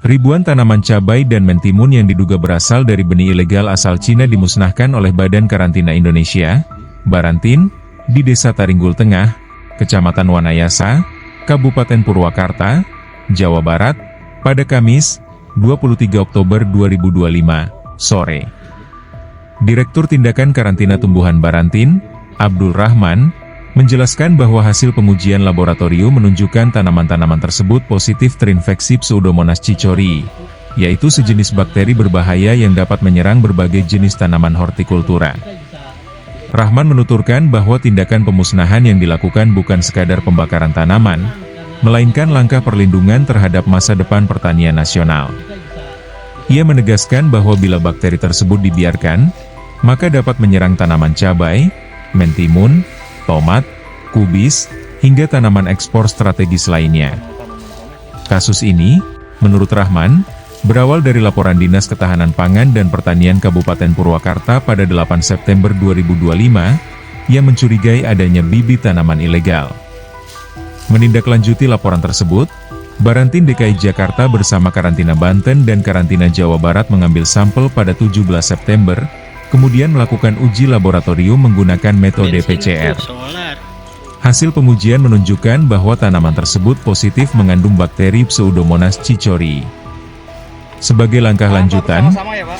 Ribuan tanaman cabai dan mentimun yang diduga berasal dari benih ilegal asal Cina dimusnahkan oleh Badan Karantina Indonesia, Barantin, di Desa Taringgul Tengah, Kecamatan Wanayasa, Kabupaten Purwakarta, Jawa Barat, pada Kamis, 23 Oktober 2025, sore. Direktur Tindakan Karantina Tumbuhan Barantin, Abdul Rahman, menjelaskan bahwa hasil pengujian laboratorium menunjukkan tanaman-tanaman tersebut positif terinfeksi Pseudomonas cichori, yaitu sejenis bakteri berbahaya yang dapat menyerang berbagai jenis tanaman hortikultura. Rahman menuturkan bahwa tindakan pemusnahan yang dilakukan bukan sekadar pembakaran tanaman, melainkan langkah perlindungan terhadap masa depan pertanian nasional. Ia menegaskan bahwa bila bakteri tersebut dibiarkan, maka dapat menyerang tanaman cabai, mentimun, tomat, kubis, hingga tanaman ekspor strategis lainnya. Kasus ini, menurut Rahman, berawal dari laporan Dinas Ketahanan Pangan dan Pertanian Kabupaten Purwakarta pada 8 September 2025, yang mencurigai adanya bibit tanaman ilegal. Menindaklanjuti laporan tersebut, Barantin DKI Jakarta bersama Karantina Banten dan Karantina Jawa Barat mengambil sampel pada 17 September, kemudian melakukan uji laboratorium menggunakan metode PCR. Hasil pengujian menunjukkan bahwa tanaman tersebut positif mengandung bakteri Pseudomonas cichori. Sebagai langkah lanjutan,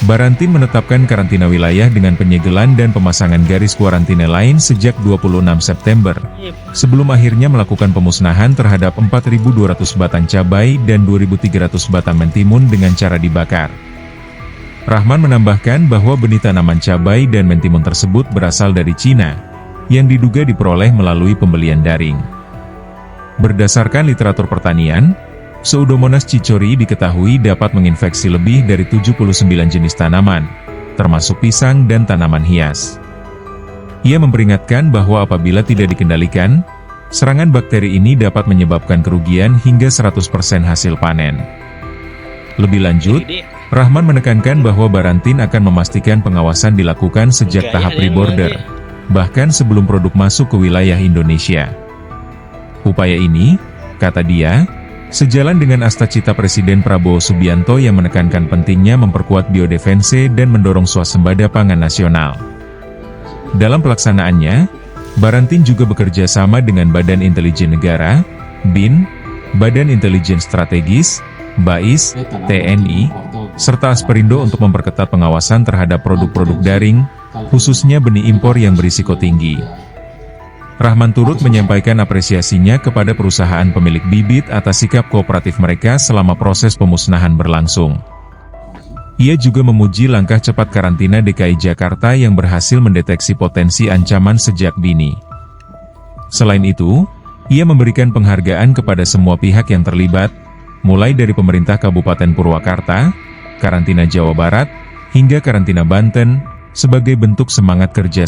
Barantin menetapkan karantina wilayah dengan penyegelan dan pemasangan garis kuarantina lain sejak 26 September, sebelum akhirnya melakukan pemusnahan terhadap 4.200 batang cabai dan 2.300 batang mentimun dengan cara dibakar. Rahman menambahkan bahwa benih tanaman cabai dan mentimun tersebut berasal dari Cina, yang diduga diperoleh melalui pembelian daring. Berdasarkan literatur pertanian, Pseudomonas cichori diketahui dapat menginfeksi lebih dari 79 jenis tanaman, termasuk pisang dan tanaman hias. Ia memperingatkan bahwa apabila tidak dikendalikan, serangan bakteri ini dapat menyebabkan kerugian hingga 100% hasil panen. Lebih lanjut, Rahman menekankan bahwa Barantin akan memastikan pengawasan dilakukan sejak tahap pre-border, bahkan sebelum produk masuk ke wilayah Indonesia. Upaya ini, kata dia, sejalan dengan asta-cita Presiden Prabowo Subianto yang menekankan pentingnya memperkuat biodefense dan mendorong swasembada pangan nasional. Dalam pelaksanaannya, Barantin juga bekerja sama dengan Badan Intelijen Negara, BIN, Badan Intelijen Strategis, BAIS, TNI, serta Asperindo untuk memperketat pengawasan terhadap produk-produk daring, khususnya benih impor yang berisiko tinggi. Rahman turut menyampaikan apresiasinya kepada perusahaan pemilik bibit atas sikap kooperatif mereka selama proses pemusnahan berlangsung. Ia juga memuji langkah cepat karantina DKI Jakarta yang berhasil mendeteksi potensi ancaman sejak dini. Selain itu, ia memberikan penghargaan kepada semua pihak yang terlibat, mulai dari pemerintah Kabupaten Purwakarta, Karantina Jawa Barat, hingga Karantina Banten, sebagai bentuk semangat kerja